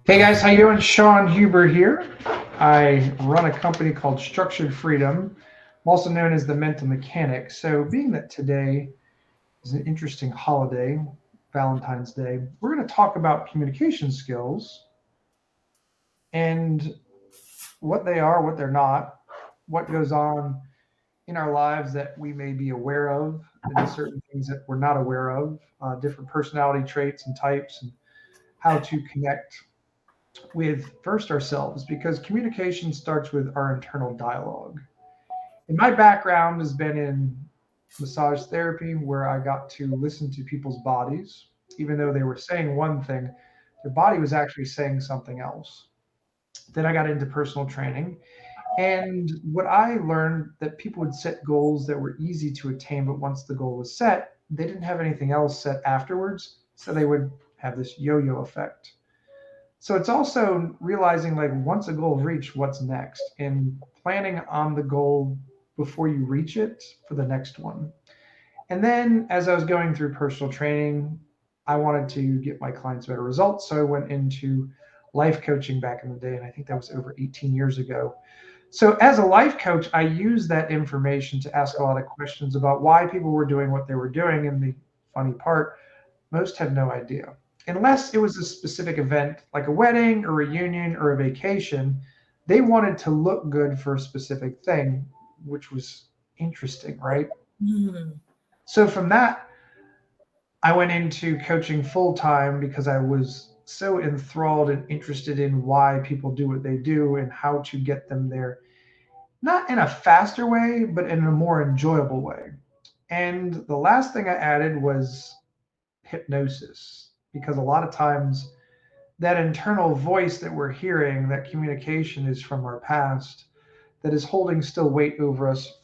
Hey guys, how you doing? Shawn Huber here. I run a company called Structured Freedom. I'm also known as the mental mechanic. So, being that today is an interesting holiday, Valentine's Day, we're going to talk about communication skills and what they are, what they're not, what goes on in our lives that we may be aware of, and certain things that we're not aware of, different personality traits and types, and how to connect with first ourselves because communication starts with our internal dialogue. And my background has been in massage therapy where I got to listen to people's bodies. Even though they were saying one thing, their body was actually saying something else. Then I got into personal training. And what I learned that people would set goals that were easy to attain, but once the goal was set, they didn't have anything else set afterwards. So they would have this yo yo effect. So it's also realizing like once a goal is reached, what's next, and planning on the goal before you reach it for the next one. And then as I was going through personal training, I wanted to get my clients better results. So I went into life coaching back in the day, and I think that was over 18 years ago. So as a life coach, I used that information to ask a lot of questions about why people were doing what they were doing. And the funny part, most had no idea. Unless it was a specific event like a wedding, a reunion, or a vacation, they wanted to look good for a specific thing, which was interesting, right? Mhm. So from that, I went into coaching full time because I was so enthralled and interested in why people do what they do and how to get them there, not in a faster way, but in a more enjoyable way. And the last thing I added was hypnosis because a lot of times that internal voice that we're hearing, that communication is from our past, that is holding still weight over us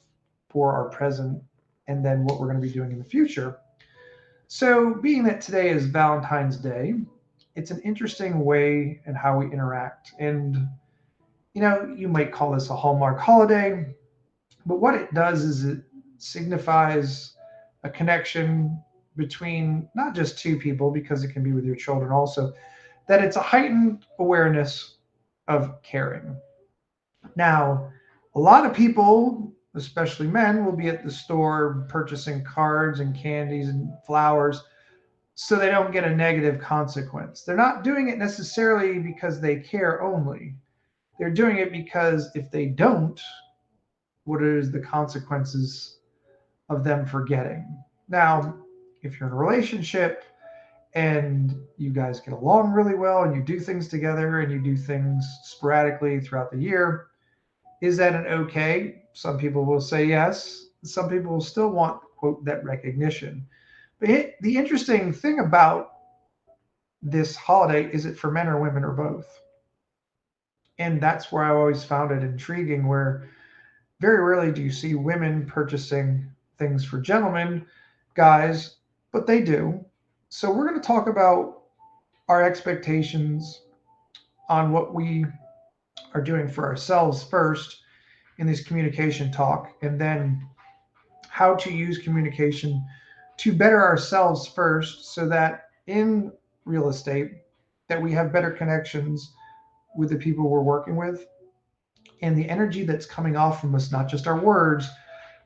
for our present and then what we're going to be doing in the future. So, being that today is Valentine's Day, it's an interesting way in how we interact. And, you might call this a Hallmark holiday, but what it does is it signifies a connection between not just two people, because it can be with your children also, that it's a heightened awareness of caring. Now, a lot of people, especially men, will be at the store purchasing cards and candies and flowers so they don't get a negative consequence. They're not doing it necessarily because they care only. They're doing it because if they don't, what is the consequences of them forgetting? Now, if you're in a relationship and you guys get along really well and you do things together and you do things sporadically throughout the year, is that an okay? Some people will say yes. Some people will still want, quote, that recognition. But the interesting thing about this holiday is it for men or women or both? And that's where I always found it intriguing, where very rarely do you see women purchasing things for gentlemen, guys, but they do. So we're going to talk about our expectations on what we are doing for ourselves first in this communication talk, and then how to use communication to better ourselves first so that in real estate that we have better connections with the people we're working with, and the energy that's coming off from us, not just our words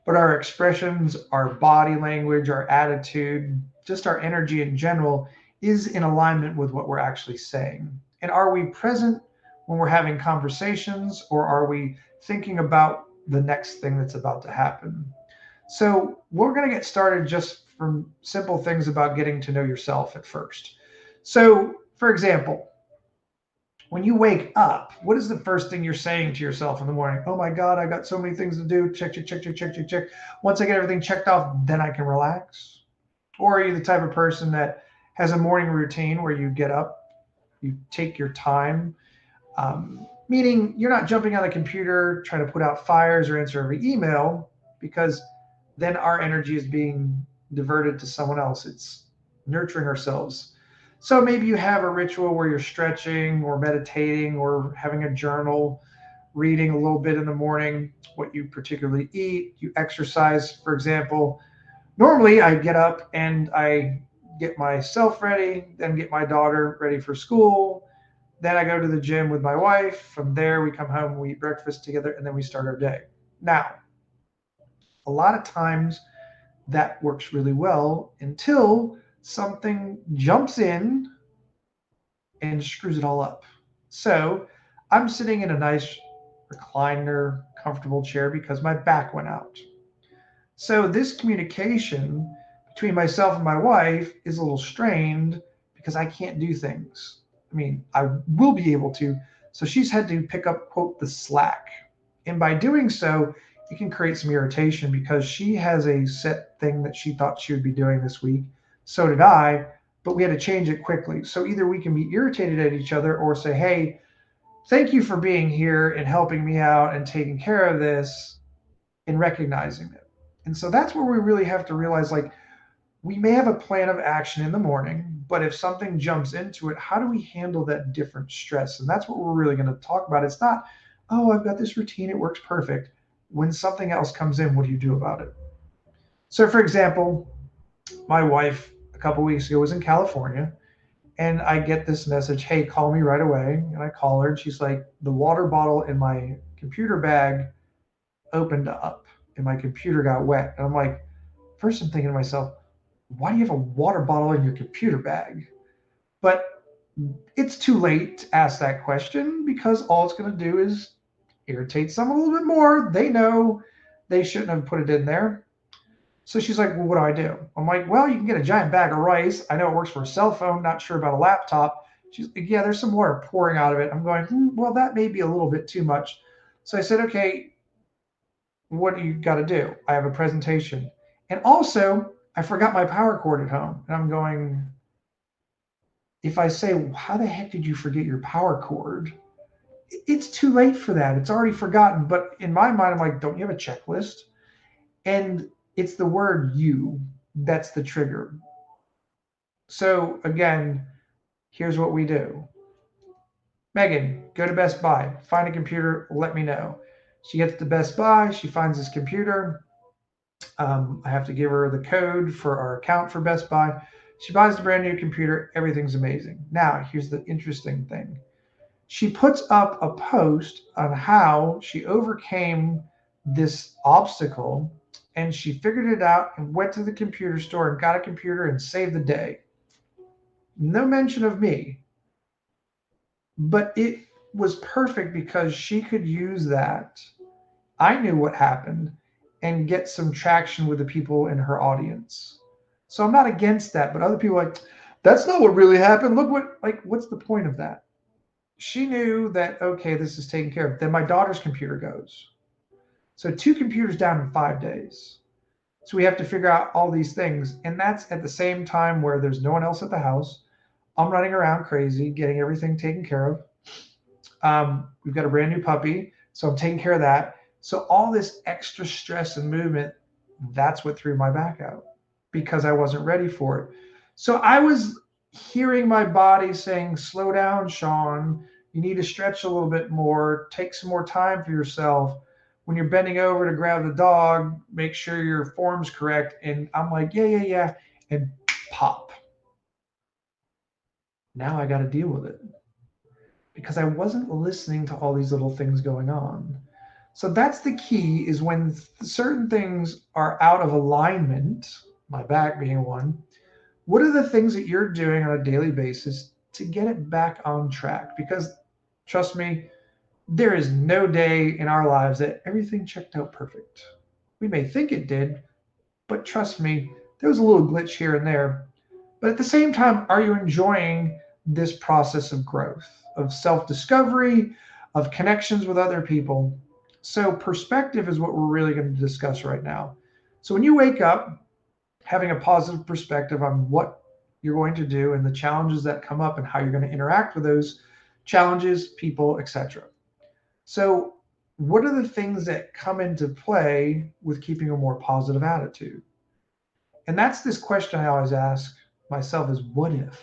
but our expressions, our body language, our attitude, just our energy in general is in alignment with what we're actually saying. And are we present when we're having conversations, or are we thinking about the next thing that's about to happen? So, we're going to get started just from simple things about getting to know yourself at first. So, for example, when you wake up, what is the first thing you're saying to yourself in the morning? Oh my God, I got so many things to do. Check, check, check, check, check, check, check. Once I get everything checked off, then I can relax. Or are you the type of person that has a morning routine where you get up, you take your time, meaning you're not jumping on the computer trying to put out fires or answer every email, because then our energy is being diverted to someone else. It's nurturing ourselves. So maybe you have a ritual where you're stretching or meditating or having a journal, reading a little bit in the morning, what you particularly eat, you exercise, for example. Normally, I get up and I get myself ready, then get my daughter ready for school, Then I go to the gym with my wife. From there, we come home, we eat breakfast together, and then we start our day. Now, a lot of times that works really well until something jumps in and screws it all up. So I'm sitting in a nice recliner, comfortable chair because my back went out. So this communication between myself and my wife is a little strained because I can't do things. I mean, I will be able to. So she's had to pick up, quote, the slack. And by doing so, it can create some irritation because she has a set thing that she thought she would be doing this week. So did I, but we had to change it quickly. So either we can be irritated at each other or say, hey, thank you for being here and helping me out and taking care of this and recognizing it. And so that's where we really have to realize like we may have a plan of action in the morning, but if something jumps into it, how do we handle that different stress? And that's what we're really going to talk about. It's not, oh, I've got this routine, it works perfect. When something else comes in, what do you do about it? So, for example, my wife a couple weeks ago was in California, and I get this message, hey, call me right away. And I call her, and she's like, the water bottle in my computer bag opened up, and my computer got wet. And I'm like, first I'm thinking to myself, why do you have a water bottle in your computer bag? But it's too late to ask that question because all it's going to do is irritate someone a little bit more. They know they shouldn't have put it in there. So she's like, well, what do I do? I'm like, well, you can get a giant bag of rice. I know it works for a cell phone, not sure about a laptop. She's like, yeah, there's some water pouring out of it. I'm going, well, that may be a little bit too much. So I said, okay, what do you got to do? I have a presentation. And also, I forgot my power cord at home. And I'm going, if I say, well, how the heck did you forget your power cord? It's too late for that. It's already forgotten. But in my mind, I'm like, don't you have a checklist? And it's the word you that's the trigger. So again, here's what we do. Megan, go to Best Buy, find a computer, let me know. She gets to Best Buy, she finds this computer. I have to give her the code for our account for Best Buy. She buys the brand new computer, everything's amazing. Now, here's the interesting thing. She puts up a post on how she overcame this obstacle and she figured it out and went to the computer store and got a computer and saved the day. No mention of me, but it was perfect because she could use that. I knew what happened and get some traction with the people in her audience. So I'm not against that, but other people are like, that's not what really happened. Look what, like, what's the point of that? She knew that, okay, this is taken care of. Then my daughter's computer goes. So two computers down in 5 days. So we have to figure out all these things. And that's at the same time where there's no one else at the house. I'm running around crazy, getting everything taken care of. We've got a brand new puppy. So I'm taking care of that. So all this extra stress and movement, that's what threw my back out because I wasn't ready for it. So I was hearing my body saying, slow down, Shawn. You need to stretch a little bit more, take some more time for yourself. When you're bending over to grab the dog, make sure your form's correct. And I'm like, yeah, yeah, yeah. And pop. Now I got to deal with it because I wasn't listening to all these little things going on. So that's the key is when certain things are out of alignment, my back being one, what are the things that you're doing on a daily basis to get it back on track? Because trust me, there is no day in our lives that everything checked out perfect. We may think it did, but trust me, there was a little glitch here and there. But at the same time, are you enjoying this process of growth, of self discovery, of connections with other people? So, perspective is what we're really going to discuss right now. So, when you wake up, having a positive perspective on what you're going to do and the challenges that come up and how you're going to interact with those challenges, people, etc. So, what are the things that come into play with keeping a more positive attitude? And that's this question I always ask myself is what if?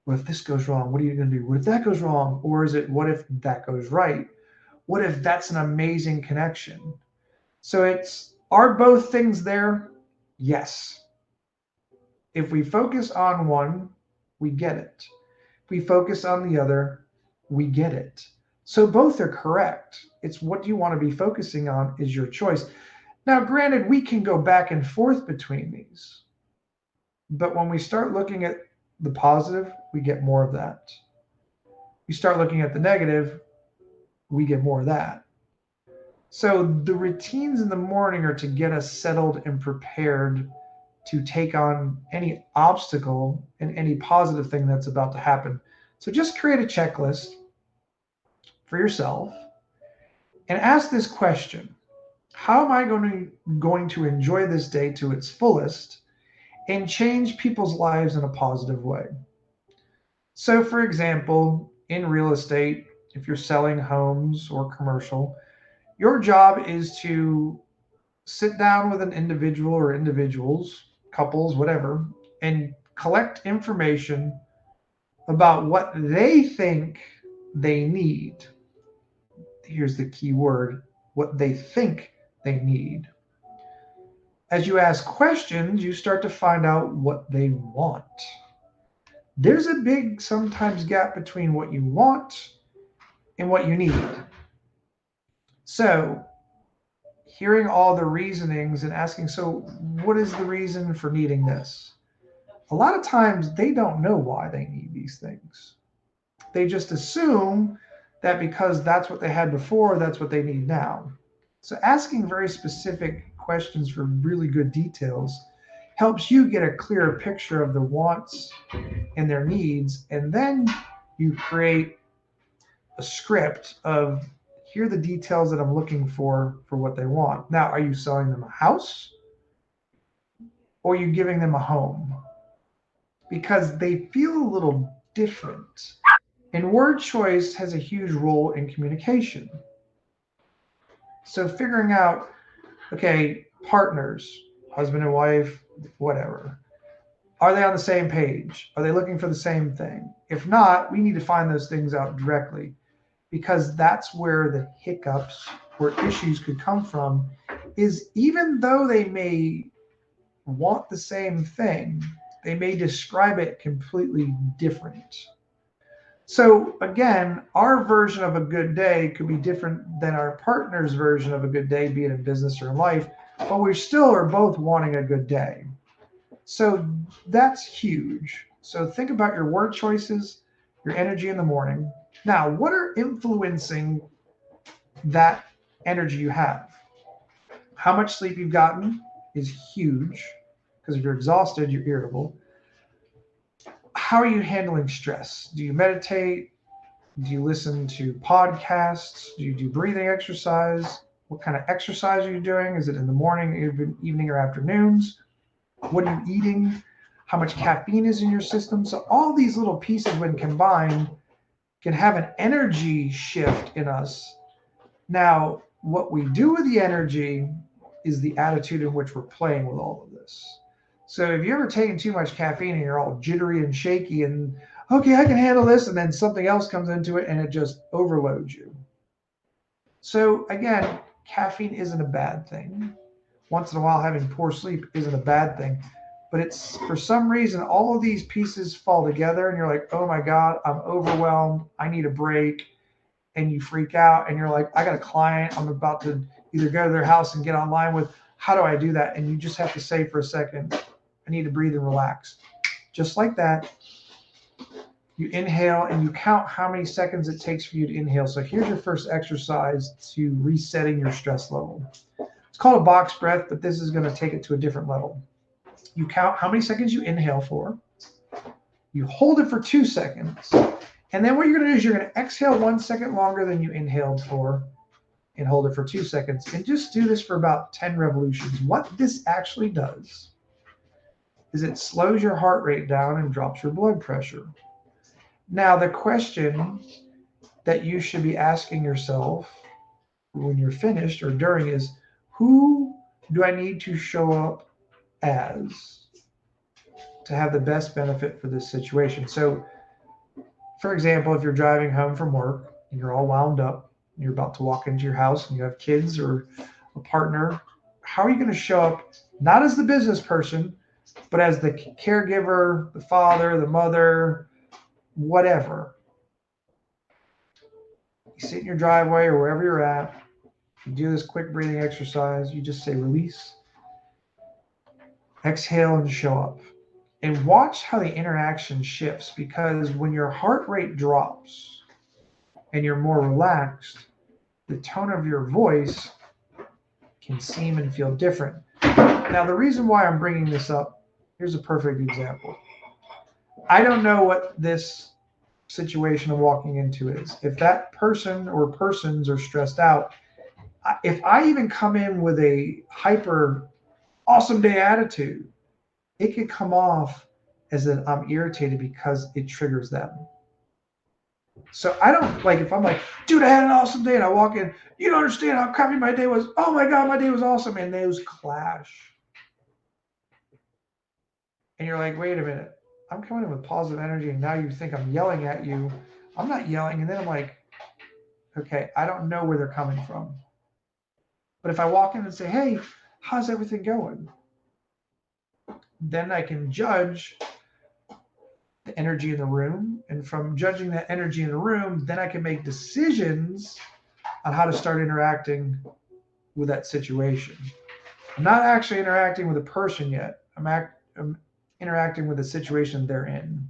What if this goes wrong? What are you going to do? What if that goes wrong? Or is it what if that goes right? What if that's an amazing connection? So it's are both things there? Yes. If we focus on one, we get it. we focus on the other, we get it. So both are correct. It's what you want to be focusing on is your choice. Now, granted, we can go back and forth between these, but when we start looking at the positive, we get more of that. We start looking at the negative, we get more of that. So the routines in the morning are to get us settled and prepared to take on any obstacle and any positive thing that's about to happen. So just create a checklist for yourself and ask this question: how am I going to enjoy this day to its fullest and change people's lives in a positive way? So, for example, in real estate, if you're selling homes or commercial, your job is to sit down with an individual or individuals, couples, whatever, and collect information about what they think they need. Here's the key word: what they think they need. As you ask questions, you start to find out what they want. There's a big, sometimes, gap between what you want and what you need. So, hearing all the reasonings and asking, so what is the reason for needing this? A lot of times they don't know why they need these things. They just assume that because that's what they had before, that's what they need now. So asking very specific questions for really good details helps you get a clearer picture of the wants and their needs. And then you create a script of, here are the details that I'm looking for what they want. Now, are you selling them a house or are you giving them a home? Because they feel a little different. And word choice has a huge role in communication. So figuring out, okay, partners, husband and wife, whatever, are they on the same page? Are they looking for the same thing? If not, we need to find those things out directly, because that's where the hiccups or issues could come from, is even though they may want the same thing, they may describe it completely different. So again, our version of a good day could be different than our partner's version of a good day, be it in business or in life, but we still are both wanting a good day. So that's huge. So think about your word choices, your energy in the morning. Now, what are influencing that energy you have? How much sleep you've gotten is huge, because if you're exhausted, you're irritable. How are you handling stress? Do you meditate? Do you listen to podcasts? Do you do breathing exercise? What kind of exercise are you doing? Is it in the morning, evening, or afternoons? What are you eating? How much caffeine is in your system? So all these little pieces, when combined, can have an energy shift in us. Now, what we do with the energy is the attitude in which we're playing with all of this. So if you're ever taking too much caffeine and you're all jittery and shaky and, okay, I can handle this, and then something else comes into it and it just overloads you. So again, caffeine isn't a bad thing. Once in a while, having poor sleep isn't a bad thing. But it's, for some reason, all of these pieces fall together and you're like, oh my God, I'm overwhelmed. I need a break. And you freak out and you're like, I got a client I'm about to either go to their house and get online with. How do I do that? And you just have to say for a second, I need to breathe and relax. Just like that, you inhale and you count how many seconds it takes for you to inhale. So here's your first exercise to resetting your stress level. It's called a box breath, but this is going to take it to a different level. You count how many seconds you inhale for. You hold it for 2 seconds. And then what you're going to do is you're going to exhale 1 second longer than you inhaled for and hold it for 2 seconds. And just do this for about 10 revolutions. What this actually does is it slows your heart rate down and drops your blood pressure. Now, the question that you should be asking yourself when you're finished or during is, who do I need to show up as to have the best benefit for this situation? So, for example, if you're driving home from work and you're all wound up, and you're about to walk into your house and you have kids or a partner, how are you going to show up not as the business person, but as the caregiver, the father, the mother, whatever. You sit in your driveway or wherever you're at, you do this quick breathing exercise, you just say release, exhale, and show up. And watch how the interaction shifts, because when your heart rate drops and you're more relaxed, the tone of your voice can seem and feel different. Now, the reason why I'm bringing this up, here's a perfect example. I don't know what this situation I'm walking into is. If that person or persons are stressed out, if I even come in with a hyper awesome day attitude, it could come off as that I'm irritated because it triggers them. So I don't like if I'm like, dude, I had an awesome day, and I walk in, you don't understand how crappy my day was. Oh my God, my day was awesome. And those clash. And you're like, wait a minute. I'm coming in with positive energy, and now you think I'm yelling at you. I'm not yelling. And then I'm like, okay, I don't know where they're coming from. But if I walk in and say, hey, how's everything going? Then I can judge the energy in the room. And from judging that energy in the room, then I can make decisions on how to start interacting with that situation. I'm not actually interacting with a person yet. I'm interacting with the situation they're in.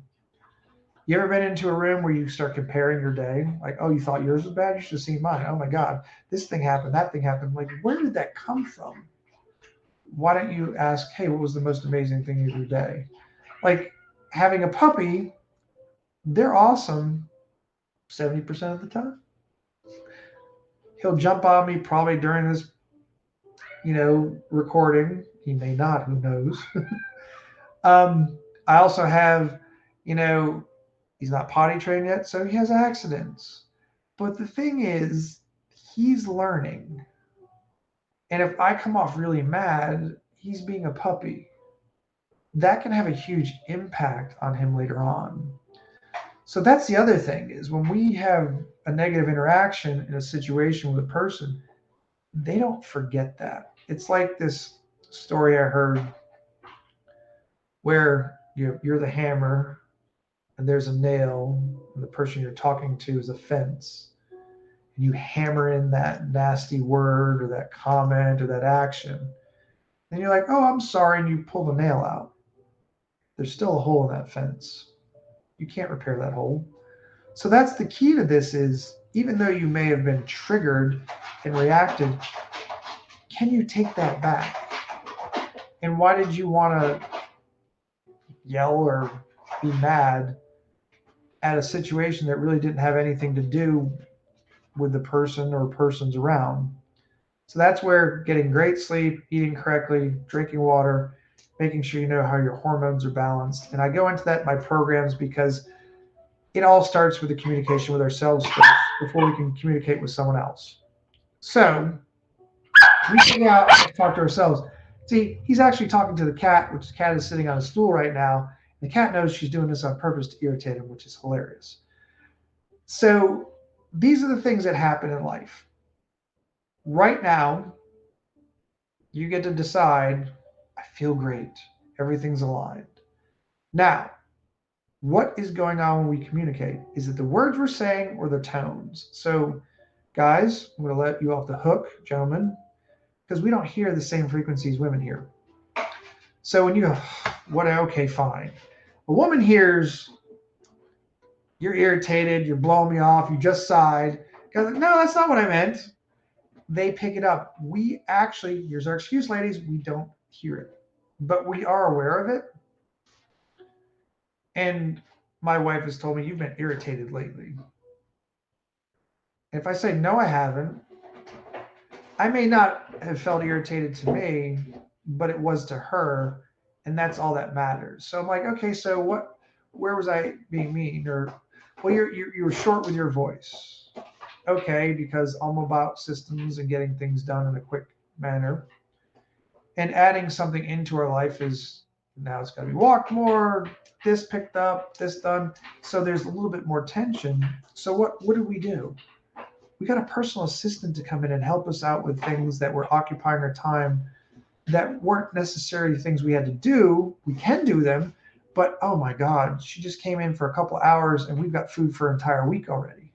You ever been into a room where you start comparing your day? Like, oh, you thought yours was bad? You should have seen mine. Oh my God, this thing happened, that thing happened. Like, where did that come from? Why don't you ask, hey, what was the most amazing thing of your day? Like having a puppy, they're awesome 70% of the time. He'll jump on me probably during this, recording. He may not, who knows? I also have, he's not potty trained yet, so he has accidents. But the thing is, he's learning. And if I come off really mad, he's being a puppy. That can have a huge impact on him later on. So that's the other thing is when we have a negative interaction in a situation with a person, they don't forget that. It's like this story I heard where you're the hammer and there's a nail, and the person you're talking to is a fence. And you hammer in that nasty word or that comment or that action. And you're like, oh, I'm sorry. And you pull the nail out. There's still a hole in that fence. You can't repair that hole. So that's the key to this is even though you may have been triggered and reacted, can you take that back? And why did you want to yell or be mad at a situation that really didn't have anything to do with the person or persons around? So that's where getting great sleep, eating correctly, drinking water, making sure you know how your hormones are balanced. And I go into that in my programs because it all starts with the communication with ourselves first before we can communicate with someone else. So reaching out and talk to ourselves. See, he's actually talking to the cat, which the cat is sitting on a stool right now. The cat knows she's doing this on purpose to irritate him, which is hilarious. So these are the things that happen in life. Right now, you get to decide, I feel great. Everything's aligned. Now, what is going on when we communicate? Is it the words we're saying or the tones? So, guys, I'm going to let you off the hook, gentlemen, because we don't hear the same frequencies women hear. So when you go, okay, fine. A woman hears, you're irritated, you're blowing me off, you just sighed. Goes, no, that's not what I meant. They pick it up. We actually, here's our excuse, ladies, we don't hear it. But we are aware of it. And my wife has told me, you've been irritated lately. If I say, no, I haven't, I may not have felt irritated to me, but it was to her. And that's all that matters. So I'm like, okay, so where was I being mean? Or, well, you were short with your voice. Okay, because I'm about systems and getting things done in a quick manner. And adding something into our life is now it's got to be walked more, this picked up, this done. So there's a little bit more tension. So what do? We got a personal assistant to come in and help us out with things that were occupying our time that weren't necessarily things we had to do. We can do them, But oh my God, she just came in for a couple hours and we've got food for an entire week already.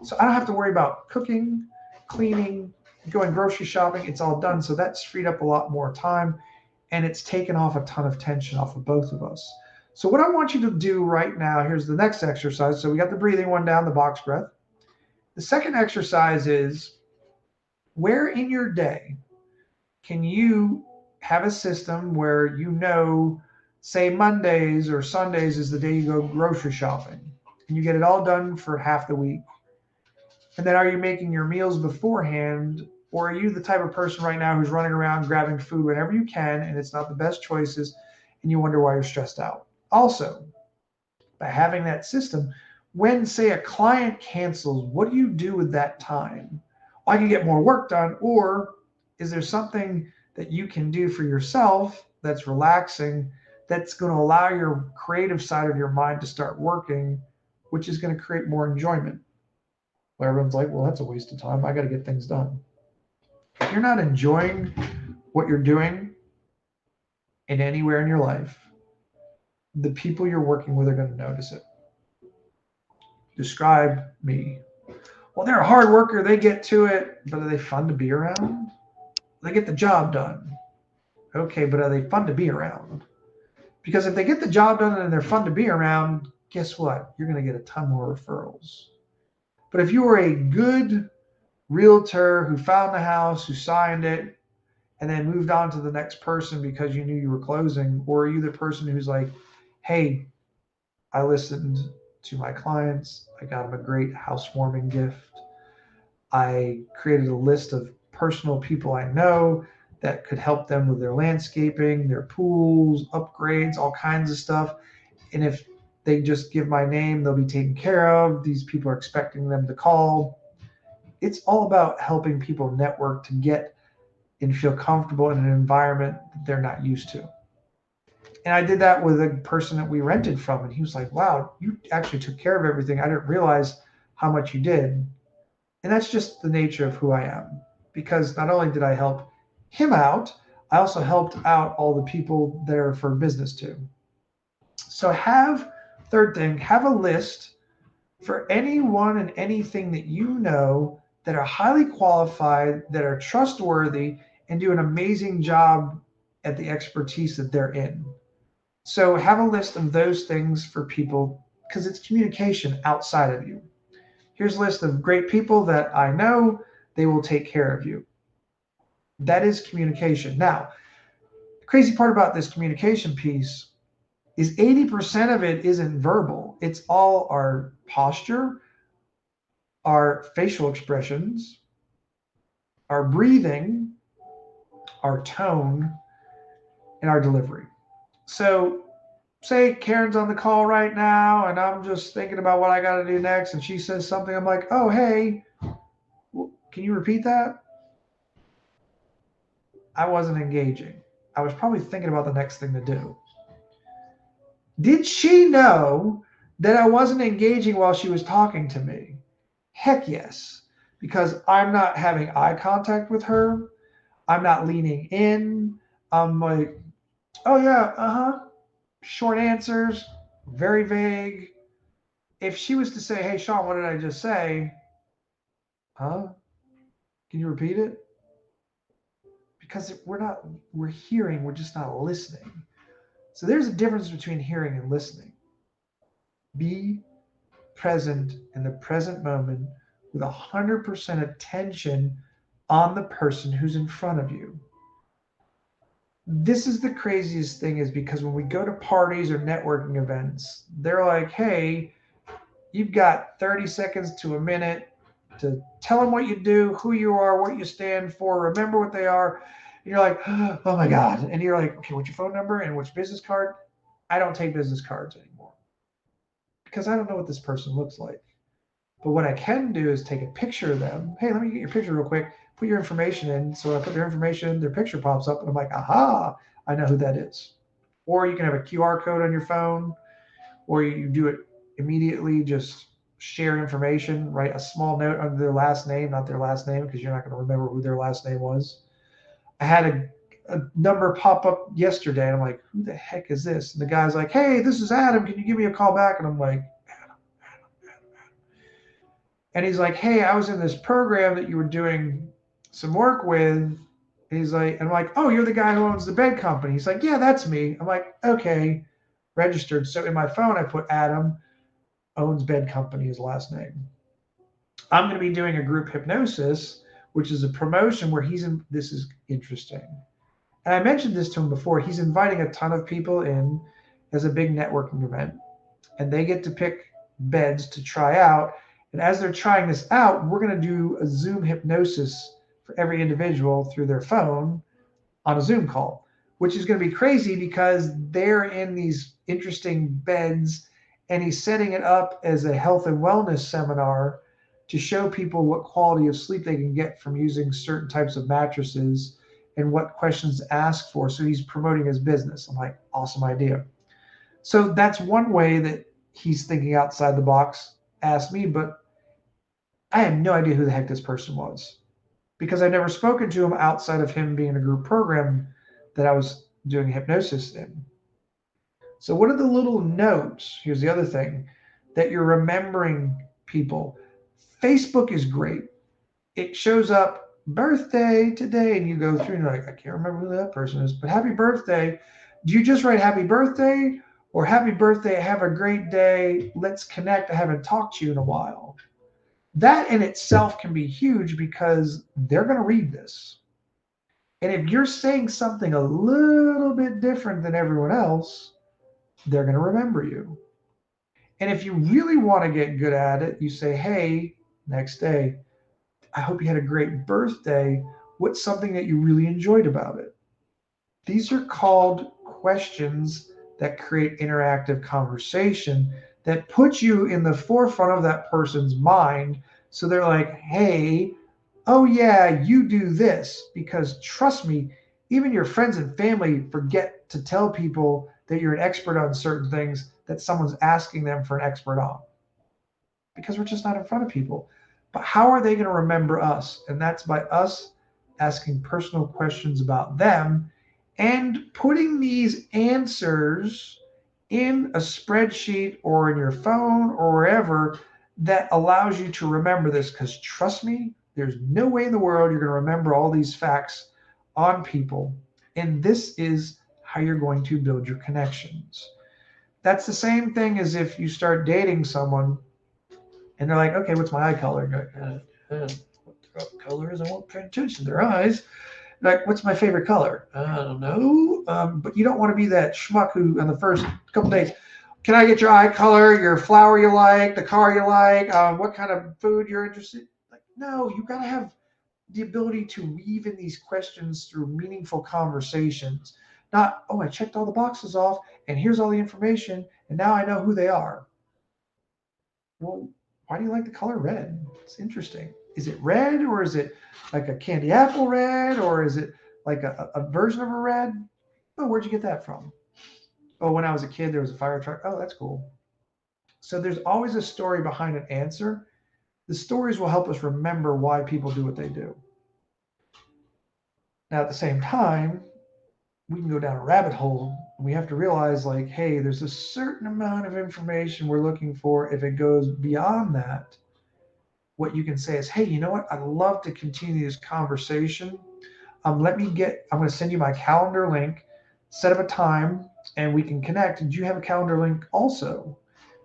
So I don't have to worry about cooking, cleaning, going grocery shopping. It's all done. So that's freed up a lot more time and it's taken off a ton of tension off of both of us. So what I want you to do right now, here's the next exercise. So we got the breathing one down, the box breath. The second exercise is, where in your day can you have a system where you know, say Mondays or Sundays is the day you go grocery shopping and you get it all done for half the week? And then are you making your meals beforehand? Or are you the type of person right now who's running around grabbing food whenever you can and it's not the best choices and you wonder why you're stressed out? Also, by having that system, when, say, a client cancels, what do you do with that time? Well, I can get more work done, or is there something that you can do for yourself that's relaxing, that's going to allow your creative side of your mind to start working, which is going to create more enjoyment? Where everyone's like, well, that's a waste of time. I got to get things done. If you're not enjoying what you're doing in anywhere in your life, the people you're working with are going to notice it. Describe me. Well, they're a hard worker. They get to it, but are they fun to be around? They get the job done. Okay, but are they fun to be around? Because if they get the job done and they're fun to be around, guess what? You're going to get a ton more referrals. But if you were a good realtor who found the house, who signed it, and then moved on to the next person because you knew you were closing, or are you the person who's like, hey, I listened to my clients, I got them a great housewarming gift, I created a list of personal people I know that could help them with their landscaping, their pools, upgrades, all kinds of stuff. And if they just give my name, they'll be taken care of. These people are expecting them to call. It's all about helping people network to get and feel comfortable in an environment that they're not used to. And I did that with a person that we rented from, and he was like, wow, you actually took care of everything. I didn't realize how much you did. And that's just the nature of who I am. Because not only did I help him out, I also helped out all the people there for business too. So third thing, have a list for anyone and anything that you know that are highly qualified, that are trustworthy, and do an amazing job at the expertise that they're in. So have a list of those things for people because it's communication outside of you. Here's a list of great people that I know. They will take care of you. That is communication. Now, the crazy part about this communication piece is 80% of it isn't verbal. It's all our posture, our facial expressions, our breathing, our tone, and our delivery. So, say Karen's on the call right now, and I'm just thinking about what I got to do next, and she says something. I'm like, oh, hey, can you repeat that? I wasn't engaging. I was probably thinking about the next thing to do. Did she know that I wasn't engaging while she was talking to me? Heck yes, because I'm not having eye contact with her. I'm not leaning in. I'm like, oh, yeah, short answers, very vague. If she was to say, hey, Shawn, what did I just say? Huh? Can you repeat it? Because we're hearing, we're just not listening. So there's a difference between hearing and listening. Be present in the present moment with 100% attention on the person who's in front of you. This is the craziest thing, is because when we go to parties or networking events, they're like, hey, you've got 30 seconds to a minute to tell them what you do, who you are, what you stand for, remember what they are. And you're like, oh my God. And you're like, okay, what's your phone number and what's your business card? I don't take business cards anymore because I don't know what this person looks like. But what I can do is take a picture of them. Hey, let me get your picture real quick. Put your information in. So I put their information in, their picture pops up, and I'm like, aha, I know who that is. Or you can have a QR code on your phone, or you do it immediately, just share information, write a small note under their last name, not their last name, because you're not going to remember who their last name was. I had a number pop up yesterday. And I'm like, who the heck is this? And the guy's like, hey, this is Adam. Can you give me a call back? And I'm like, and he's like, hey, I was in this program that you were doing some work with. And he's like, and I'm like, oh, you're the guy who owns the bed company. He's like, yeah, that's me. I'm like, okay, registered. So in my phone, I put Adam owns bed company as last name. I'm going to be doing a group hypnosis, which is a promotion where he's in. This is interesting. And I mentioned this to him before. He's inviting a ton of people in as a big networking event, and they get to pick beds to try out. And as they're trying this out, we're going to do a Zoom hypnosis for every individual through their phone on a Zoom call, which is going to be crazy because they're in these interesting beds, and he's setting it up as a health and wellness seminar to show people what quality of sleep they can get from using certain types of mattresses and what questions to ask for. So he's promoting his business. I'm like, awesome idea. So that's one way that he's thinking outside the box. Ask me, but I had no idea who the heck this person was because I'd never spoken to him outside of him being a group program that I was doing hypnosis in. So, what are the little notes? Here's the other thing that you're remembering people. Facebook is great. It shows up birthday today, and you go through and you're like, I can't remember who that person is, but happy birthday. Do you just write happy birthday or happy birthday? Have a great day. Let's connect. I haven't talked to you in a while. That in itself can be huge because they're going to read this. And if you're saying something a little bit different than everyone else, they're going to remember you. And if you really want to get good at it, you say, hey, next day, I hope you had a great birthday. What's something that you really enjoyed about it? These are called questions that create interactive conversation that put you in the forefront of that person's mind. So they're like, hey, oh yeah, you do this. Because trust me, even your friends and family forget to tell people that you're an expert on certain things that someone's asking them for an expert on because we're just not in front of people. But how are they going to remember us? And that's by us asking personal questions about them and putting these answers in a spreadsheet or in your phone or wherever that allows you to remember this. Because trust me, there's no way in the world you're going to remember all these facts on people. And this is how you're going to build your connections. That's the same thing as if you start dating someone and they're like, okay, what's my eye color? And you're like, what the color is? I won't pay attention to their eyes. Like, what's my favorite color? I don't know. But you don't want to be that schmuck who, on the first couple days, can I get your eye color, your flower you like, the car you like, what kind of food you're interested in? Like, no, you got to have the ability to weave in these questions through meaningful conversations. Not, oh, I checked all the boxes off, and here's all the information, and now I know who they are. Well, why do you like the color red? It's interesting. Is it red or is it like a candy apple red or is it like a version of a red? Oh, where'd you get that from? Oh, when I was a kid, there was a fire truck. Oh, that's cool. So there's always a story behind an answer. The stories will help us remember why people do what they do. Now, at the same time, we can go down a rabbit hole. We have to realize, like, hey, there's a certain amount of information we're looking for. If it goes beyond that, what you can say is, hey, you know what? I'd love to continue this conversation. I'm going to send you my calendar link, set up a time, and we can connect. Do you have a calendar link also?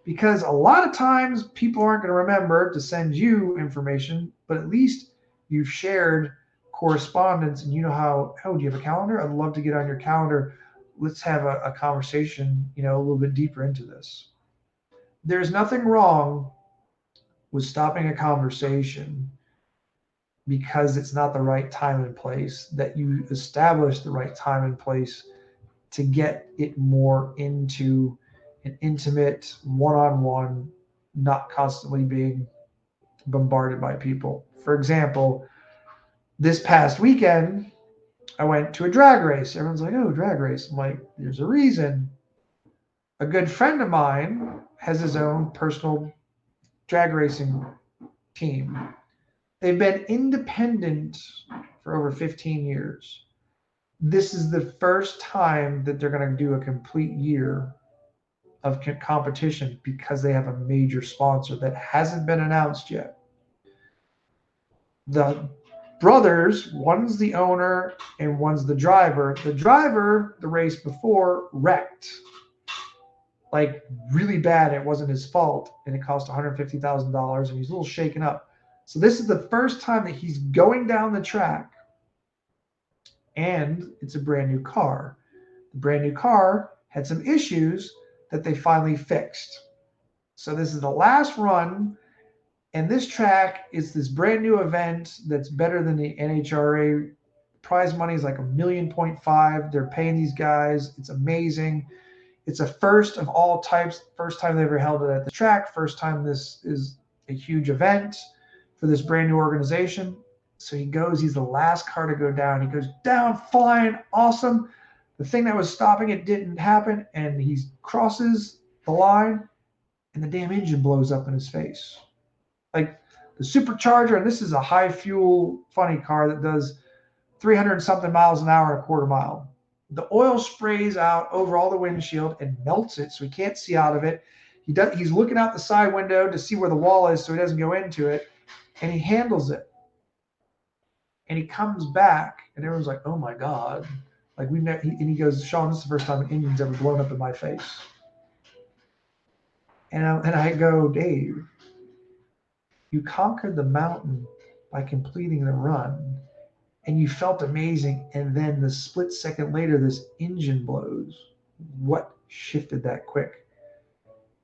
Because a lot of times people aren't going to remember to send you information, but at least you've shared correspondence and you know how, oh, do you have a calendar? I'd love to get on your calendar. Let's have a conversation, a little bit deeper into this. There's nothing wrong with stopping a conversation because it's not the right time and place, that you establish the right time and place to get it more into an intimate one-on-one, not constantly being bombarded by people. For example, this past weekend, I went to a drag race. Everyone's like, oh, drag race. I'm like, there's a reason. A good friend of mine has his own personal drag racing team. They've been independent for over 15 years. This is the first time that they're going to do a complete year of competition because they have a major sponsor that hasn't been announced yet. The brothers, one's the owner and one's the driver. The driver, the race before, wrecked like really bad. It wasn't his fault, and it cost $150,000, and he's a little shaken up. So this is the first time that he's going down the track, and it's a brand new car. The brand new car had some issues that they finally fixed. So this is the last run, and this track is this brand new event that's better than the NHRA. Prize money is like $1.5 million. They're paying these guys. It's amazing. It's a first of all types. First time they ever held it at the track. First time this is a huge event for this brand new organization. So he goes, he's the last car to go down. He goes down flying, awesome. The thing that was stopping it didn't happen, and he crosses the line, and the damn engine blows up in his face. Like the supercharger, and this is a high fuel funny car that does 300 something miles an hour and a quarter mile. The oil sprays out over all the windshield and melts it, so he can't see out of it. He's looking out the side window to see where the wall is so he doesn't go into it, and he handles it. And he comes back, and everyone's like, "Oh my God!" Like and he goes, "Shawn, this is the first time an engine's ever blown up in my face." And I go, "Dave, you conquered the mountain by completing the run, and you felt amazing, and then the split second later, this engine blows. What shifted that quick?"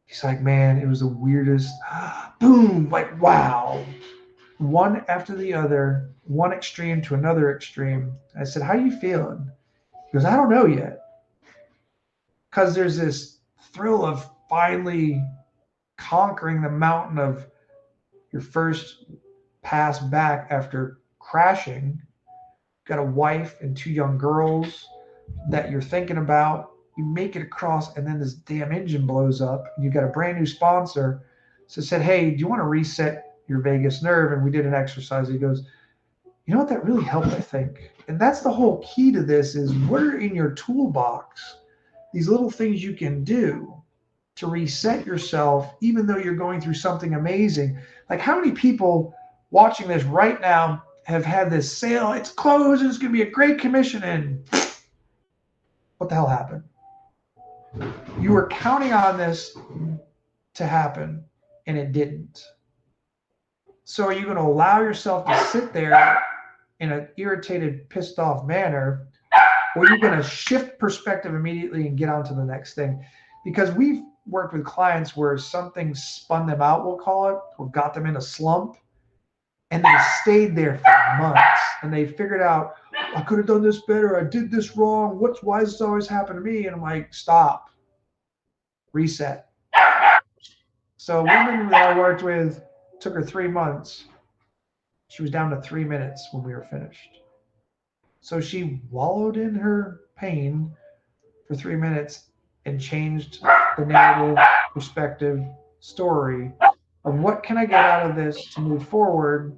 He's like, "Man, it was the weirdest." Boom! Like, wow. One after the other, one extreme to another extreme. I said, "How are you feeling?" He goes, "I don't know yet." Because there's this thrill of finally conquering the mountain of your first pass back after crashing. Got a wife and two young girls that you're thinking about. You make it across, and then this damn engine blows up. And you got a brand new sponsor. So I said, "Hey, do you want to reset your vagus nerve?" And we did an exercise. He goes, "You know what? That really helped, I think." And that's the whole key to this is what are in your toolbox? These little things you can do to reset yourself, even though you're going through something amazing. Like how many people watching this right now have had this sale, it's closed, and it's going to be a great commission, and what the hell happened? You were counting on this to happen, and it didn't. So are you going to allow yourself to sit there in an irritated, pissed off manner, or are you going to shift perspective immediately and get on to the next thing? Because we've worked with clients where something spun them out, we'll call it, or got them in a slump, and they stayed there for months, and they figured out, "I could have done this better. I did this wrong. Why does this always happen to me?" And I'm like, "Stop, reset." So a woman that I worked with, took her 3 months. She was down to 3 minutes when we were finished. So she wallowed in her pain for 3 minutes and changed the narrative, perspective, story of what can I get out of this to move forward,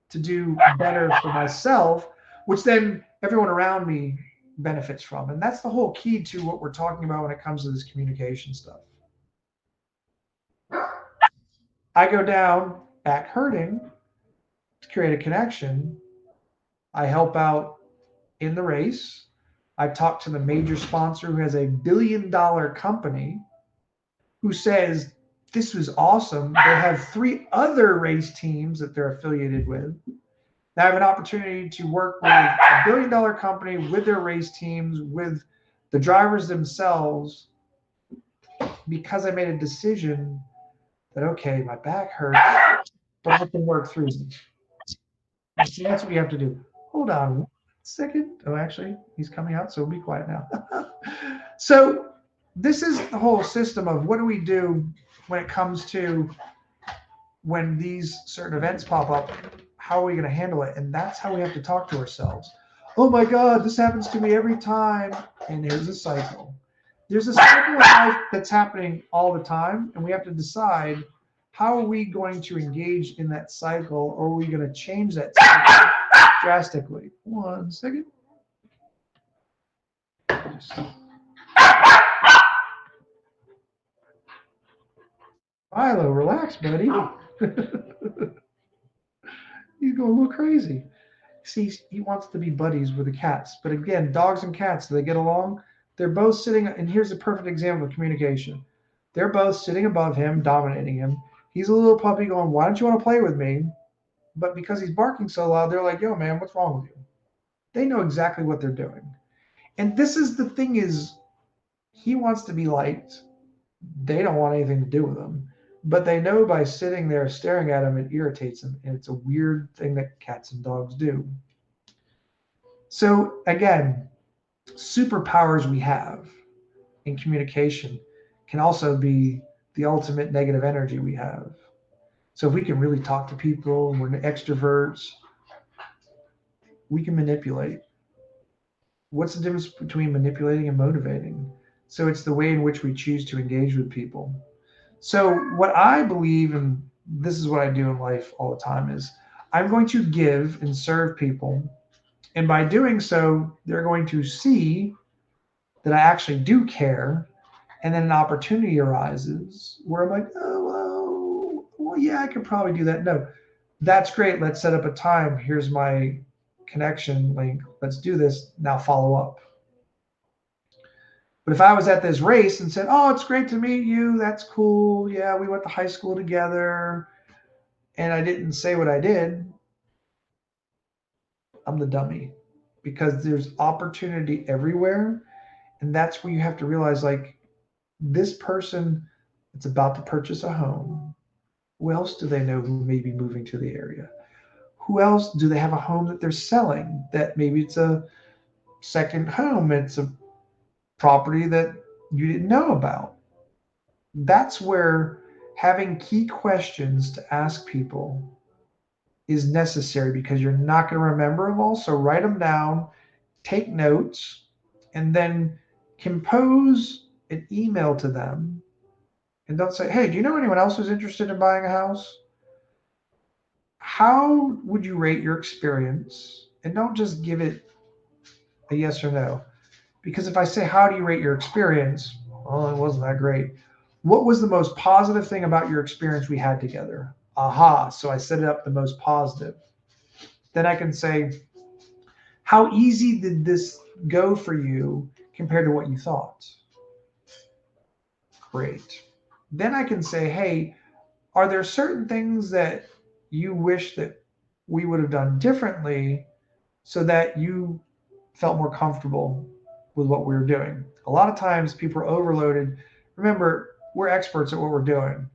to do better for myself, which then everyone around me benefits from. And that's the whole key to what we're talking about when it comes to this communication stuff. I go down back hurting to create a connection. I help out in the race. I talk to the major sponsor who has a $1 billion company who says, "This was awesome." They have 3 other race teams that they're affiliated with. Now I have an opportunity to work with a $1 billion company, with their race teams, with the drivers themselves, because I made a decision that, okay, my back hurts, but I can work through it. So that's what you have to do. Hold on 1 second. Oh, actually, he's coming out, so be quiet now. So this is the whole system of what do we do when it comes to when these certain events pop up, how are we going to handle it? And that's how we have to talk to ourselves. "Oh my God, this happens to me every time." And there's a cycle. There's a cycle of life that's happening all the time, and we have to decide how are we going to engage in that cycle, or are we going to change that cycle drastically? 1 second. dogs. Milo, relax, buddy. He's going a little crazy. See, he wants to be buddies with the cats. But again, dogs and cats, do they get along? They're both sitting, and here's a perfect example of communication. They're both sitting above him, dominating him. He's a little puppy going, "Why don't you want to play with me?" But because he's barking so loud, they're like, "Yo, man, what's wrong with you?" They know exactly what they're doing. And this is the thing is, he wants to be liked. They don't want anything to do with him. But they know by sitting there staring at him, it irritates them. And it's a weird thing that cats and dogs do. So again, superpowers we have in communication can also be the ultimate negative energy we have. So if we can really talk to people and we're extroverts, we can manipulate. What's the difference between manipulating and motivating? So it's the way in which we choose to engage with people. So what I believe, and this is what I do in life all the time, is I'm going to give and serve people. And by doing so, they're going to see that I actually do care. And then an opportunity arises where I'm like, oh, well, yeah, I could probably do that. No, that's great. Let's set up a time. Here's my connection link. Let's do this. Now follow up. But if I was at this race and said, "Oh, it's great to meet you. That's cool. Yeah, we went to high school together," and I didn't say what I did, I'm the dummy because there's opportunity everywhere. And that's where you have to realize like this person that's about to purchase a home, who else do they know who may be moving to the area? Who else do they have a home that they're selling that maybe it's a second home? It's a property that you didn't know about. That's where having key questions to ask people is necessary because you're not going to remember them all. So write them down, take notes, and then compose an email to them. And don't say, "Hey, do you know anyone else who's interested in buying a house? How would you rate your experience?" And don't just give it a yes or no. Because if I say, "How do you rate your experience?" Well, it wasn't that great. What was the most positive thing about your experience we had together? Aha. So I set it up the most positive. Then I can say, "How easy did this go for you compared to what you thought?" Great. Then I can say, "Hey, are there certain things that you wish that we would have done differently so that you felt more comfortable with what we were doing?" A lot of times people are overloaded. Remember, we're experts at what we're doing.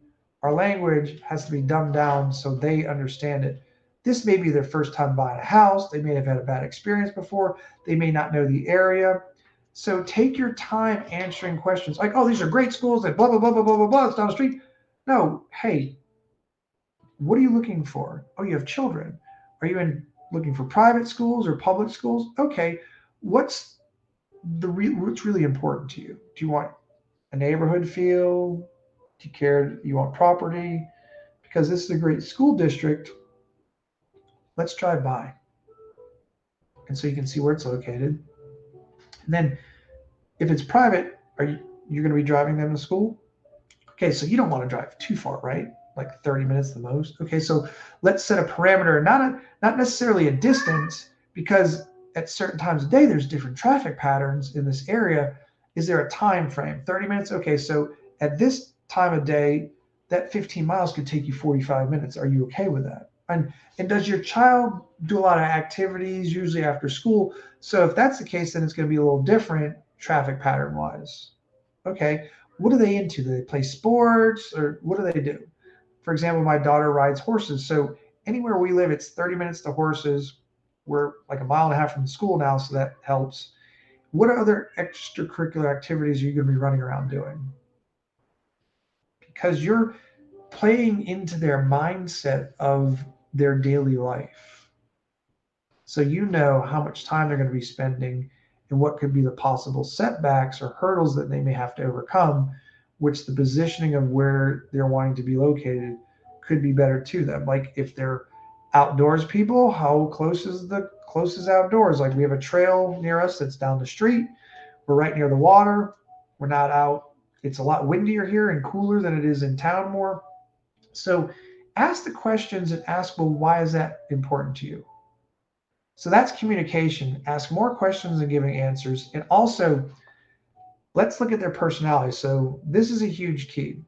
Our language has to be dumbed down so they understand it. This may be their first time buying a house. They may have had a bad experience before. They may not know the area. So take your time answering questions like, "Oh, these are great schools that blah, blah, blah, blah, blah, blah, blah. It's down the street." No, hey, what are you looking for? Oh, you have children. Are you looking for private schools or public schools? Okay, what's what's really important to you? Do you want a neighborhood feel? Do you care? You want property? Because this is a great school district. Let's drive by, and so you can see where it's located. And then, if it's private, you're going to be driving them to school? Okay, so you don't want to drive too far, right? Like 30 minutes the most. Okay, so let's set a parameter, not necessarily a distance, because at certain times of day there's different traffic patterns in this area. Is there a time frame? 30 minutes? Okay, so at this time of day, that 15 miles could take you 45 minutes. Are you okay with that? And does your child do a lot of activities, usually after school? So if that's the case, then it's going to be a little different traffic pattern wise. Okay, what are they into? Do they play sports or what do they do? For example, my daughter rides horses. So anywhere we live, it's 30 minutes to horses. We're like a mile and a half from the school now, so that helps. What other extracurricular activities are you going to be running around doing? Because you're playing into their mindset of their daily life. So you know how much time they're going to be spending and what could be the possible setbacks or hurdles that they may have to overcome, which the positioning of where they're wanting to be located could be better to them. Like if they're outdoors people, how close is the closest outdoors? Like we have a trail near us that's down the street. We're right near the water. We're not out. It's a lot windier here and cooler than it is in town more. So ask the questions and ask, well, why is that important to you? So that's communication. Ask more questions than giving answers. And also, let's look at their personality. So this is a huge key.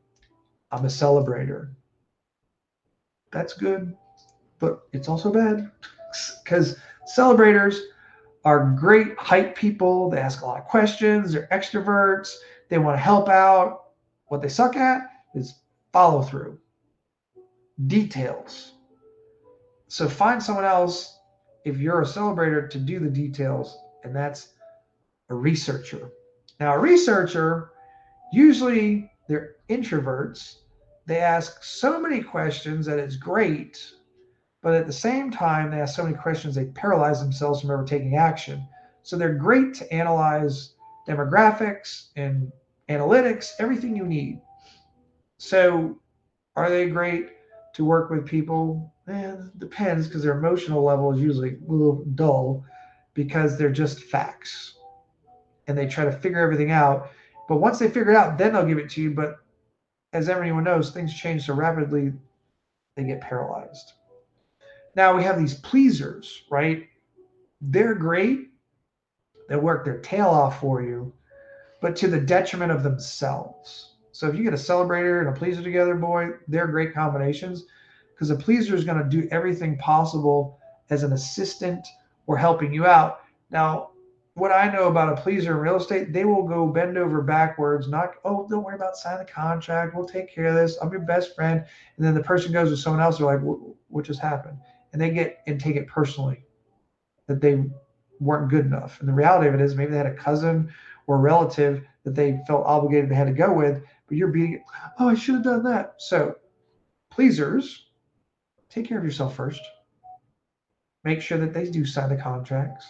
I'm a celebrator. That's good, but it's also bad because celebrators are great hype people. They ask a lot of questions. They're extroverts. They want to help out. What they suck at is follow through, details. So find someone else if you're a celebrator to do the details, and that's a researcher. Now, a researcher, usually they're introverts. They ask so many questions that it's great, but at the same time, they ask so many questions they paralyze themselves from ever taking action. So they're great to analyze demographics and analytics, everything you need. So are they great to work with people? Depends because their emotional level is usually a little dull because they're just facts and they try to figure everything out. But once they figure it out, then they'll give it to you. But as everyone knows, things change so rapidly, they get paralyzed. Now we have these pleasers, right? They're great. They work their tail off for you, but to the detriment of themselves. So if you get a celebrator and a pleaser together, boy, they're great combinations because a pleaser is going to do everything possible as an assistant or helping you out. Now, what I know about a pleaser in real estate, they will go bend over backwards, not, oh, don't worry about signing the contract. We'll take care of this. I'm your best friend. And then the person goes with someone else. They're like, what just happened? And they get and take it personally that they weren't good enough. And the reality of it is maybe they had a cousin or a relative that they felt obligated they had to go with, but you're beating it. Oh, I should have done that. So pleasers, take care of yourself first. Make sure that they do sign the contracts.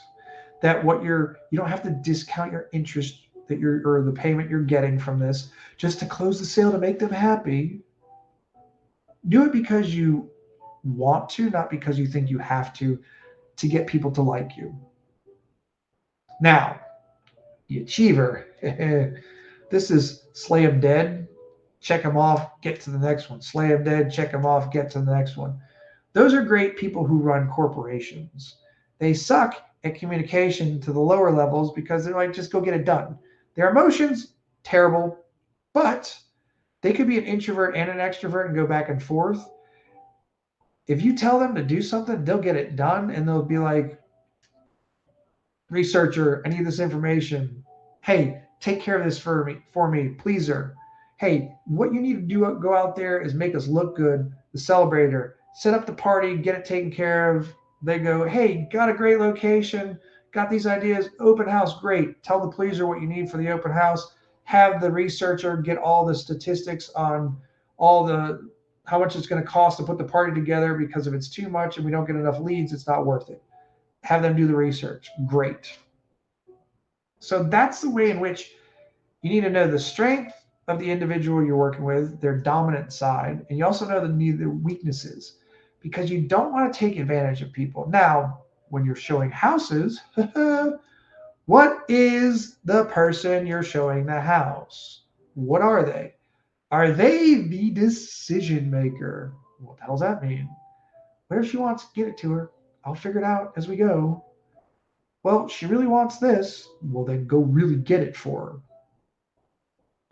That what you don't have to discount your interest that you're or the payment you're getting from this just to close the sale to make them happy. Do it because you want to, not because you think you have to get people to like you. Now, the achiever. This is slay them dead, check them off, get to the next one. Slay them dead, check them off, get to the next one. Those are great people who run corporations. They suck at communication to the lower levels because they're like, just go get it done. Their emotions, terrible, but they could be an introvert and an extrovert and go back and forth. If you tell them to do something, they'll get it done and they'll be like, researcher, I need this information. Hey, take care of this for me, pleaser. Hey, what you need to do, go out there is make us look good. The celebrator, set up the party, get it taken care of. They go, hey, got a great location, got these ideas, open house, great. Tell the pleaser what you need for the open house. Have the researcher get all the statistics on all the how much it's going to cost to put the party together because if it's too much and we don't get enough leads, it's not worth it. Have them do the research. Great. So that's the way in which you need to know the strength of the individual you're working with, their dominant side, and you also know their weaknesses because you don't want to take advantage of people. Now, when you're showing houses, what is the person you're showing the house? What are they? Are they the decision maker? What the hell does that mean? What if she wants to get it to her? I'll figure it out as we go. Well, she really wants this. Well, then go really get it for her.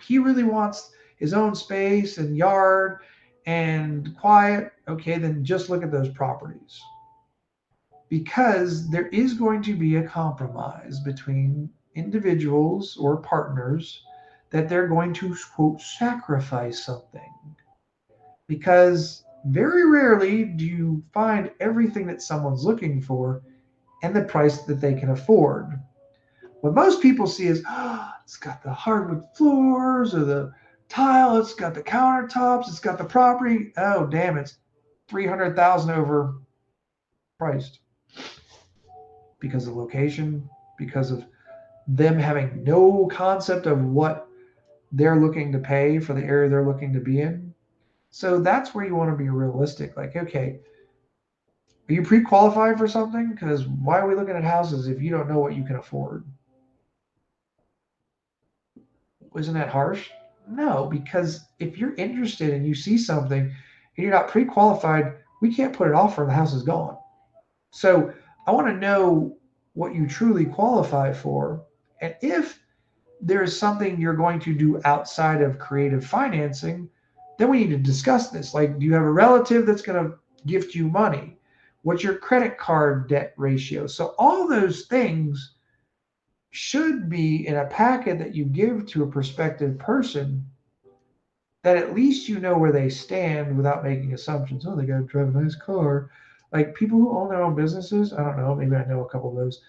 He really wants his own space and yard and quiet. Okay, then just look at those properties. Because there is going to be a compromise between individuals or partners that they're going to, quote, sacrifice something. Because very rarely do you find everything that someone's looking for and the price that they can afford. What most people see is, it's got the hardwood floors or the tile, it's got the countertops, it's got the property. Oh, damn, it's 300,000 over priced because of location, because of them having no concept of what they're looking to pay for the area they're looking to be in. So that's where you want to be realistic. Like, okay, are you pre-qualified for something? Because why are we looking at houses if you don't know what you can afford? Isn't that harsh? No, because if you're interested and you see something and you're not pre-qualified, we can't put it off when the house is gone. So I want to know what you truly qualify for. And if there is something you're going to do outside of creative financing, then we need to discuss this. Like, do you have a relative that's going to gift you money? What's your credit card debt ratio? So all those things should be in a packet that you give to a prospective person, that at least you know where they stand without making assumptions. Oh, they got to drive a nice car. Like people who own their own businesses, I don't know, maybe I know a couple of those.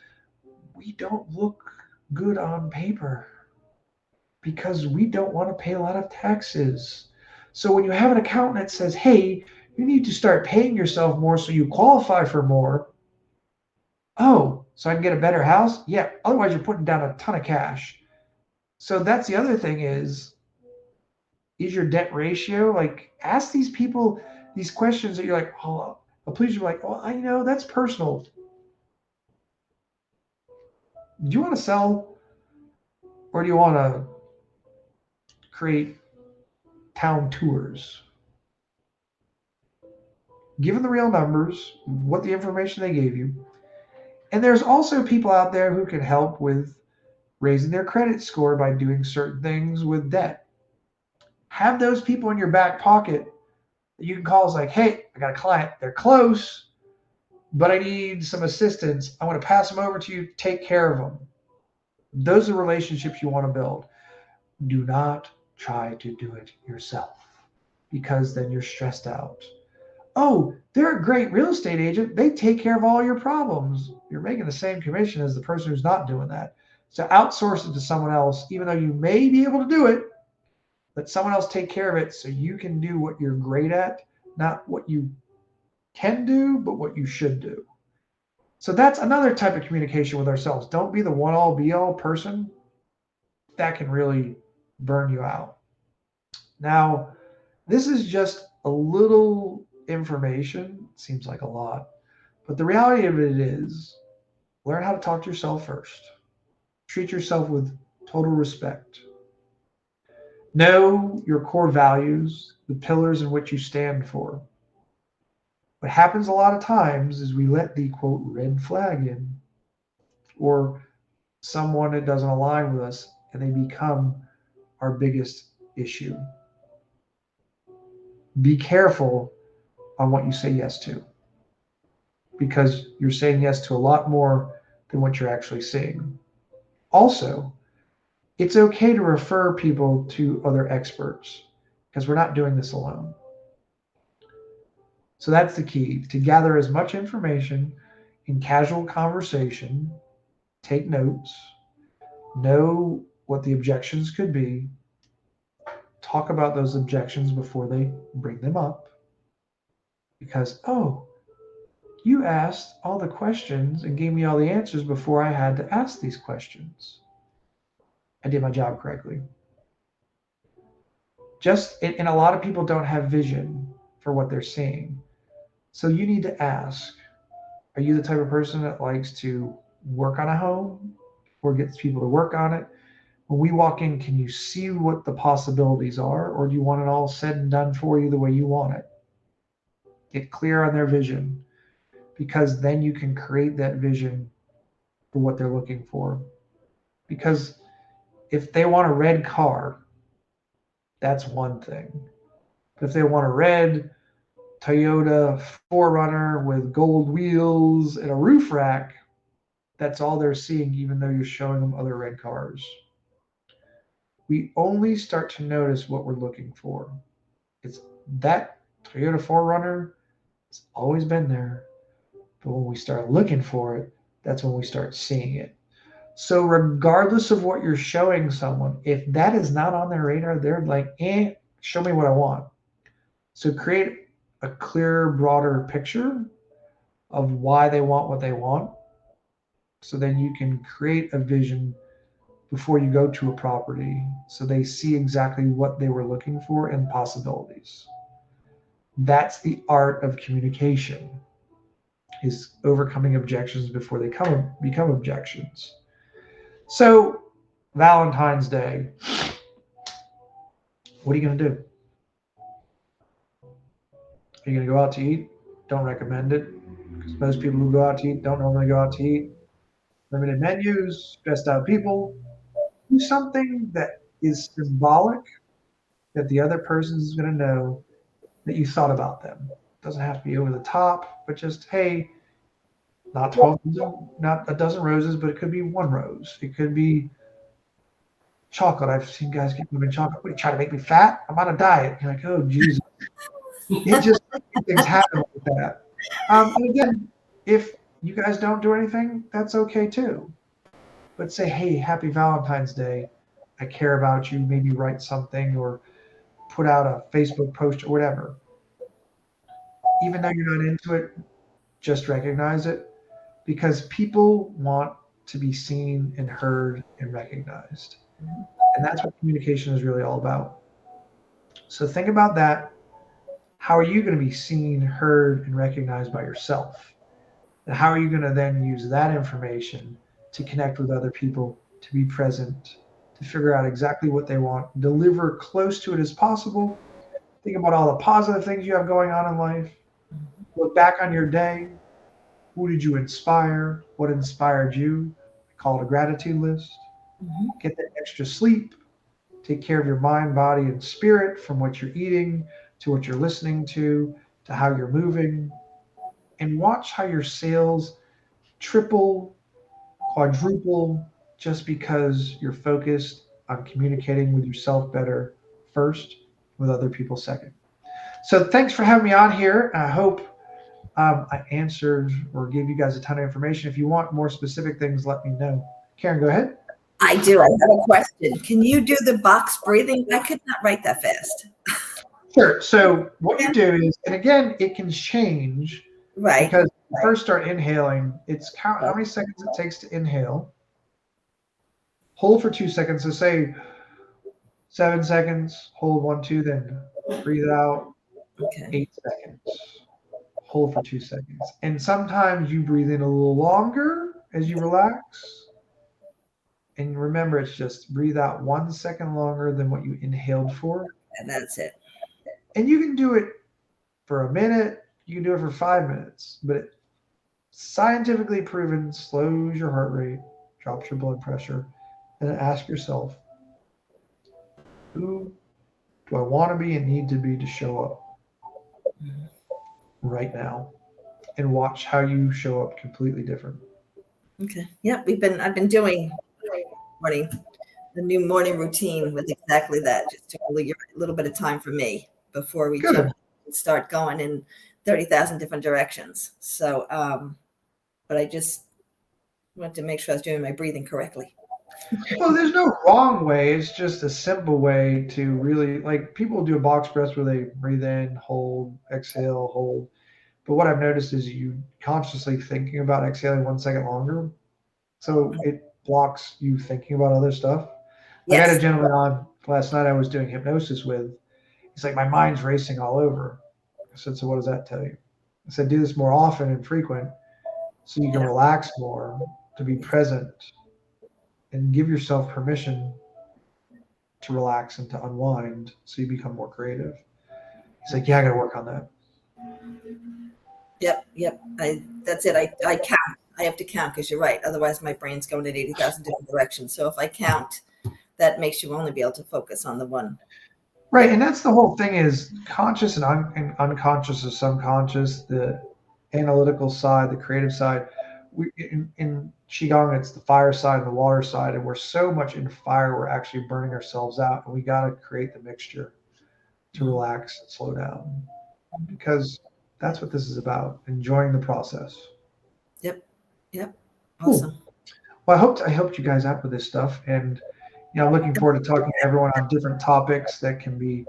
We don't look good on paper because we don't want to pay a lot of taxes. So when you have an accountant that says, hey, you need to start paying yourself more so you qualify for more. Oh, so I can get a better house? Yeah. Otherwise, you're putting down a ton of cash. So that's the other thing is your debt ratio? Like, ask these people these questions that you're like, oh, please, you're like, oh, I know that's personal. Do you want to sell or do you want to create town tours? Given the real numbers, what the information they gave you. And there's also people out there who can help with raising their credit score by doing certain things with debt. Have those people in your back pocket that you can call as like, hey, I got a client. They're close, but I need some assistance. I want to pass them over to you. Take care of them. Those are relationships you want to build. Do not try to do it yourself because then you're stressed out. Oh, they're a great real estate agent. They take care of all your problems. You're making the same commission as the person who's not doing that. So outsource it to someone else, even though you may be able to do it. Let someone else take care of it so you can do what you're great at, not what you can do, but what you should do. So that's another type of communication with ourselves. Don't be the one all be all person. That can really burn you out. Now, this is just a little information. Seems like a lot. But the reality of it is learn how to talk to yourself first. Treat yourself with total respect. Know your core values, the pillars in which you stand for. What happens a lot of times is we let the quote red flag in or someone that doesn't align with us and they become our biggest issue. Be careful on what you say yes to because you're saying yes to a lot more than what you're actually seeing. Also, it's okay to refer people to other experts because we're not doing this alone. So that's the key to gather as much information in casual conversation, take notes, know what the objections could be, talk about those objections before they bring them up. Because, oh, you asked all the questions and gave me all the answers before I had to ask these questions. I did my job correctly. And a lot of people don't have vision for what they're seeing. So you need to ask, are you the type of person that likes to work on a home or gets people to work on it? When we walk in, can you see what the possibilities are, or do you want it all said and done for you the way you want it? Get clear on their vision because then you can create that vision for what they're looking for. Because if they want a red car, that's one thing. But if they want a red Toyota 4Runner with gold wheels and a roof rack, that's all they're seeing, even though you're showing them other red cars. We only start to notice what we're looking for. It's that Toyota 4Runner, it's always been there. But when we start looking for it, that's when we start seeing it. So regardless of what you're showing someone, if that is not on their radar, they're like, show me what I want. So create a clearer, broader picture of why they want what they want. So then you can create a vision before you go to a property so they see exactly what they were looking for and possibilities. That's the art of communication, is overcoming objections before they become objections. So Valentine's Day, What are you going to do? Are you going to go out to eat? Don't recommend it because most people who go out to eat don't normally go out to eat. Limited menus, stressed out people. Do something that is symbolic that the other person is going to know that you thought about them. It doesn't have to be over the top, but just, hey, not 12, not a dozen roses, but it could be one rose. It could be chocolate. I've seen guys get moving chocolate. What, are you trying to make me fat? I'm on a diet. You're like, oh, Jesus. It just, things happen like that. And again, if you guys don't do anything, that's okay too. But say, hey, happy Valentine's Day. I care about you. Maybe write something or put out a Facebook post or whatever. Even though you're not into it, just recognize it because people want to be seen and heard and recognized. And that's what communication is really all about. So think about that. How are you going to be seen, heard, and recognized by yourself? And how are you going to then use that information to connect with other people, to be present, to figure out exactly what they want, deliver close to it as possible? Think about all the positive things you have going on in life. Look back on your day. Who did you inspire? What inspired you? Call it a gratitude list. Mhm. Get that extra sleep. Take care of your mind, body, and spirit from what you're eating to what you're listening to how you're moving. And watch how your sales triple, quadruple just because you're focused on communicating with yourself better first, with other people second. So thanks for having me on here. I hope I answered or gave you guys a ton of information. If you want more specific things, let me know. Karen, go ahead. I do. I have a question. Can you do the box breathing? I could not write that fast. Sure. So what you Yeah. do is, and again, it can change Right. because when you first start inhaling, it's count how Right. many seconds it takes to inhale, hold for 2 seconds. So say 7 seconds, hold one, two, then breathe out Okay. 8 seconds, hold for 2 seconds. And sometimes you breathe in a little longer as you relax. And remember, it's just breathe out 1 second longer than what you inhaled for. And that's it. And you can do it for a minute, you can do it for 5 minutes, but it scientifically proven slows your heart rate, drops your blood pressure. And then ask yourself, who do I want to be and need to be to show up right now? And watch how you show up completely different. Okay. Yeah, I've been doing morning the new morning routine with exactly that. Just took a little bit of time for me before we jump Good. and start going in 30,000 different directions. So, but I just wanted to make sure I was doing my breathing correctly. Well, there's no wrong way. It's just a simple way to really, like, people do a box breath where they breathe in, hold, exhale, hold. But what I've noticed is you consciously thinking about exhaling 1 second longer. So it blocks you thinking about other stuff. Like I had a Yes. gentleman on last night I was doing hypnosis with. He's like, my mind's racing all over. I said, so what does that tell you? I said, do this more often and frequent so you can Yeah. relax more, to be present, and give yourself permission to relax and to unwind so you become more creative. He's like, yeah, I got to work on that. Yep. Yep. That's it. I count. I have to count because you're right. Otherwise, my brain's going in 80,000 different directions. So if I count, that makes you only be able to focus on the one. Right. Yep. And that's the whole thing is conscious and unconscious or subconscious, the analytical side, the creative side. In Qigong, it's the fire side and the water side. And we're so much in fire, we're actually burning ourselves out. And we got to create the mixture to relax and slow down because that's what this is about, enjoying the process. Yep. Yep. Cool. Awesome. Well, I helped you guys out with this stuff, and I'm looking forward to talking to everyone on different topics that can be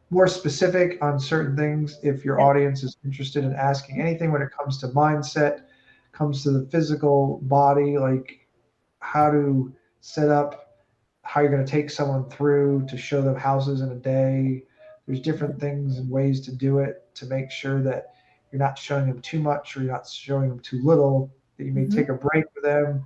more specific on certain things. If your Yep. audience is interested in asking anything when it comes to mindset, comes to the physical body, like how to set up, how you're going to take someone through to show them houses in a day. There's different things and ways to do it to make sure that you're not showing them too much or you're not showing them too little. That you may Mm-hmm. take a break with them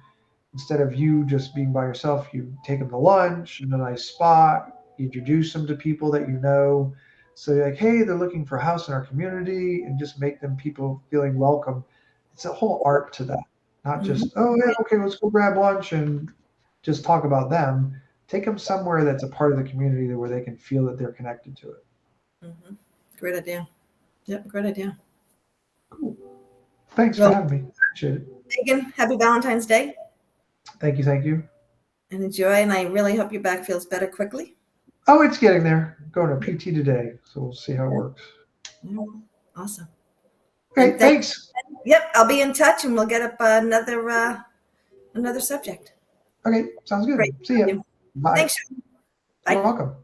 instead of you just being by yourself, you take them to lunch in a nice spot. introduce them to people that you know. So you're like, hey, they're looking for a house in our community, and just make them people feeling welcome. It's a whole art to that. Not Mhm. just, oh yeah, okay, let's go grab lunch and just talk about them. Take them somewhere that's a part of the community where they can feel that they're connected to it. Mhm. Great idea. Yep, great idea. Cool. Thanks for Well, having me. Appreciate it. Megan, happy Valentine's Day Thank you. Thank you. and enjoy. And I really hope your back feels better quickly. Oh, it's getting there. Going to PT today, so we'll see how it works. Yeah. Awesome. Okay, And thank. thanks. Yep, I'll be in touch, and we'll get up another subject. Okay, sounds Great. good. See ya. Bye. Thanks. You're Bye. welcome.